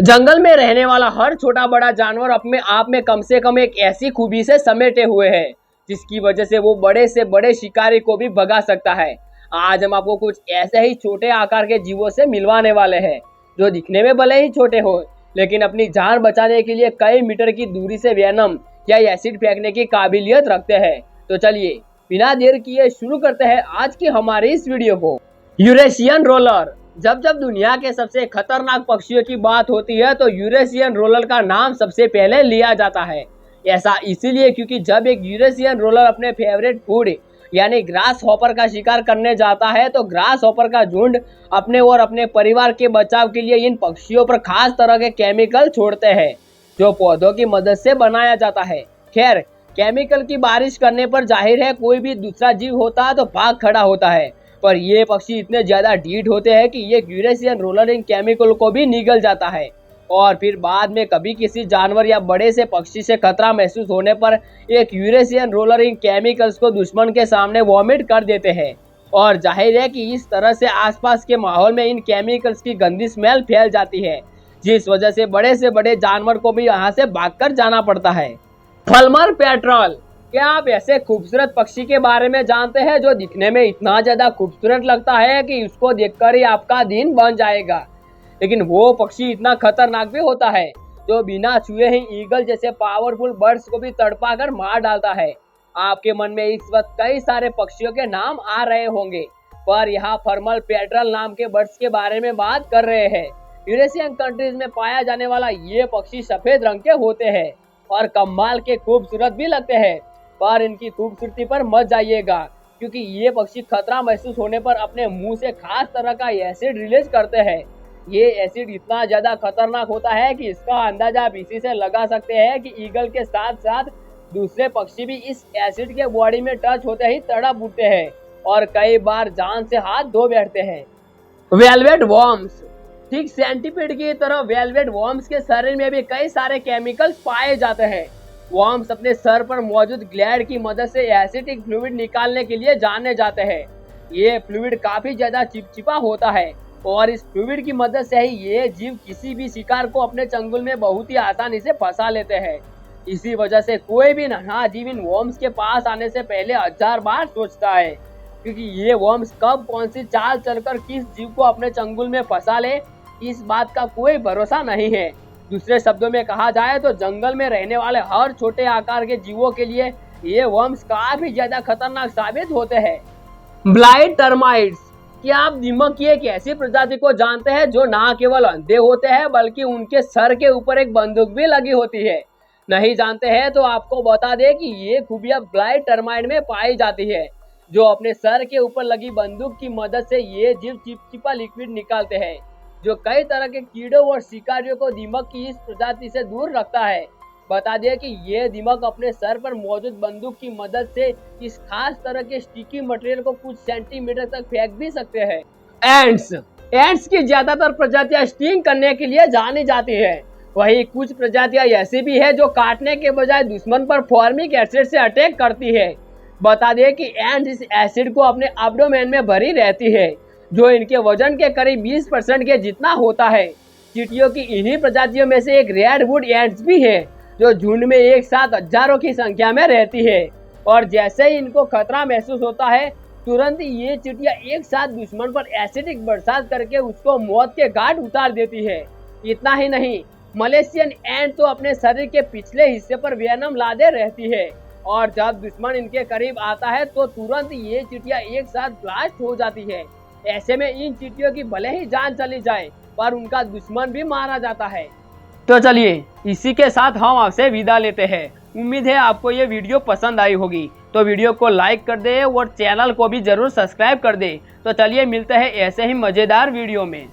जंगल में रहने वाला हर छोटा बड़ा जानवर अपने आप में कम से कम एक ऐसी खूबी से समेटे हुए है जिसकी वजह से वो बड़े से बड़े शिकारी को भी भगा सकता है। आज हम आपको कुछ ऐसे ही छोटे आकार के जीवों से मिलवाने वाले हैं जो दिखने में भले ही छोटे हो लेकिन अपनी जान बचाने के लिए कई मीटर की दूरी से वेनम या एसिड फेंकने की काबिलियत रखते हैं। तो चलिए बिना देर किए शुरू करते हैं आज की हमारी इस वीडियो को। Eurasian roller. जब जब दुनिया के सबसे खतरनाक पक्षियों की बात होती है तो यूरेशियन रोलर का नाम सबसे पहले लिया जाता है। ऐसा इसीलिए क्योंकि जब एक यूरेशियन रोलर अपने फेवरेट फूड यानी ग्रास हॉपर का शिकार करने जाता है तो ग्रास हॉपर का झुंड अपने और अपने परिवार के बचाव के लिए इन पक्षियों पर खास तरह के केमिकल छोड़ते हैं जो पौधों की मदद से बनाया जाता है। खैर, केमिकल की बारिश करने पर जाहिर है कोई भी दूसरा जीव होता है तो भाग खड़ा होता है, पर ये पक्षी इतने ज्यादा ढीठ होते हैं कि ये यूरेशियन रोलर इन केमिकल को भी निगल जाता है और फिर बाद में कभी किसी जानवर या बड़े से पक्षी से खतरा महसूस होने पर एक यूरेशियन रोलर इन केमिकल्स को दुश्मन के सामने वॉमिट कर देते हैं। और जाहिर है कि इस तरह से आसपास के माहौल में इन केमिकल्स की गंदी स्मेल फैल जाती है जिस वजह से बड़े जानवर को भी यहाँ से भागकर जाना पड़ता है। फलमर पेट्रोल। क्या आप ऐसे खूबसूरत पक्षी के बारे में जानते हैं जो दिखने में इतना ज्यादा खूबसूरत लगता है कि उसको देखकर ही आपका दिन बन जाएगा, लेकिन वो पक्षी इतना खतरनाक भी होता है जो बिना छुए ही ईगल जैसे पावरफुल बर्ड्स को भी तड़पा कर मार डालता है। आपके मन में इस वक्त कई सारे पक्षियों के नाम आ रहे होंगे, पर यहाँ फर्मल पेट्रोल नाम के बर्ड्स के बारे में बात कर रहे हैं। यूरेशियन कंट्रीज में पाया जाने वाला ये पक्षी सफेद रंग के होते हैं और कमाल के खूबसूरत भी लगते हैं, पर इनकी खूबसूरती पर मत जाइएगा क्योंकि ये पक्षी खतरा महसूस होने पर अपने मुंह से खास तरह का एसिड रिलीज करते हैं। ये एसिड इतना ज्यादा खतरनाक होता है कि इसका अंदाजा आप इसी से लगा सकते हैं कि ईगल के साथ साथ दूसरे पक्षी भी इस एसिड के बॉडी में टच होते ही तड़प उठते हैं और कई बार जान से हाथ धो बैठते हैं। Velvet worms. ठीक सेंटीपीड की तरह वेलवेट वॉर्म्स के शरीर में भी कई सारे केमिकल्स पाए जाते हैं। वॉर्म्स अपने सर पर मौजूद ग्लैंड की मदद से एसिडिक फ्लूइड निकालने के लिए जाने जाते हैं। ये फ्लूइड काफी ज्यादा चिपचिपा होता है और इस फ्लूइड की मदद से ही ये जीव किसी भी शिकार को अपने चंगुल में बहुत ही आसानी से फंसा लेते हैं। इसी वजह से कोई भी नन्हा जीव इन वॉर्म्स के पास आने से पहले 1000 बार सोचता है क्योंकि ये वॉर्म्स कब कौन सी चाल चलकर किस जीव को अपने चंगुल में फंसा ले इस बात का कोई भरोसा नहीं है। दूसरे शब्दों में कहा जाए तो जंगल में रहने वाले हर छोटे आकार के जीवों के लिए ये वर्म्स काफी ज्यादा खतरनाक साबित होते हैं। Blight termites. क्या आप दीमक की एक ऐसी प्रजाति को जानते हैं जो न केवल अंधे होते हैं बल्कि उनके सर के ऊपर एक बंदूक भी लगी होती है? नहीं जानते हैं तो आपको बता दें कि ये खूबियां ब्लाइट टर्माइट में पाई जाती है जो अपने सर के ऊपर लगी बंदूक की मदद से ये जीव चिपचिपा लिक्विड निकालते हैं जो कई तरह के कीड़ों और शिकारियों को दीमक की इस प्रजाति से दूर रखता है। बता दें कि ये दीमक अपने सर पर मौजूद बंदूक की मदद से इस खास तरह के स्टिकी मटेरियल को कुछ सेंटीमीटर तक फेंक भी सकते हैं। एंट्स। एंट्स की ज्यादातर प्रजातियां स्टिंग करने के लिए जानी जाती है, वहीं कुछ प्रजातियां ऐसी भी है जो काटने के बजाय दुश्मन पर फॉर्मिक एसिड से अटैक करती है। बता दें कि एंट्स इस एसिड को अपने एब्डोमेन में भरी रहती है जो इनके वजन के करीब 20% के जितना होता है। चींटियों की इन्हीं प्रजातियों में से एक रेडवुड एंट्स भी है जो झुंड में एक साथ हजारों की संख्या में रहती है और जैसे ही इनको खतरा महसूस होता है तुरंत ये चींटियां एक साथ दुश्मन पर एसिडिक बरसात करके उसको मौत के घाट उतार देती है। इतना ही नहीं, मलेशियन एंट तो अपने शरीर के पिछले हिस्से पर वेनम लादे रहती है और जब दुश्मन इनके करीब आता है तो तुरंत ये चींटियां एक साथ ब्लास्ट हो जाती है। ऐसे में इन चींटियों की भले ही जान चली जाए पर उनका दुश्मन भी मारा जाता है। तो चलिए इसी के साथ हम आपसे विदा लेते हैं। उम्मीद है आपको ये वीडियो पसंद आई होगी, तो वीडियो को लाइक कर दे और चैनल को भी जरूर सब्सक्राइब कर दे। तो चलिए मिलते हैं ऐसे ही मजेदार वीडियो में।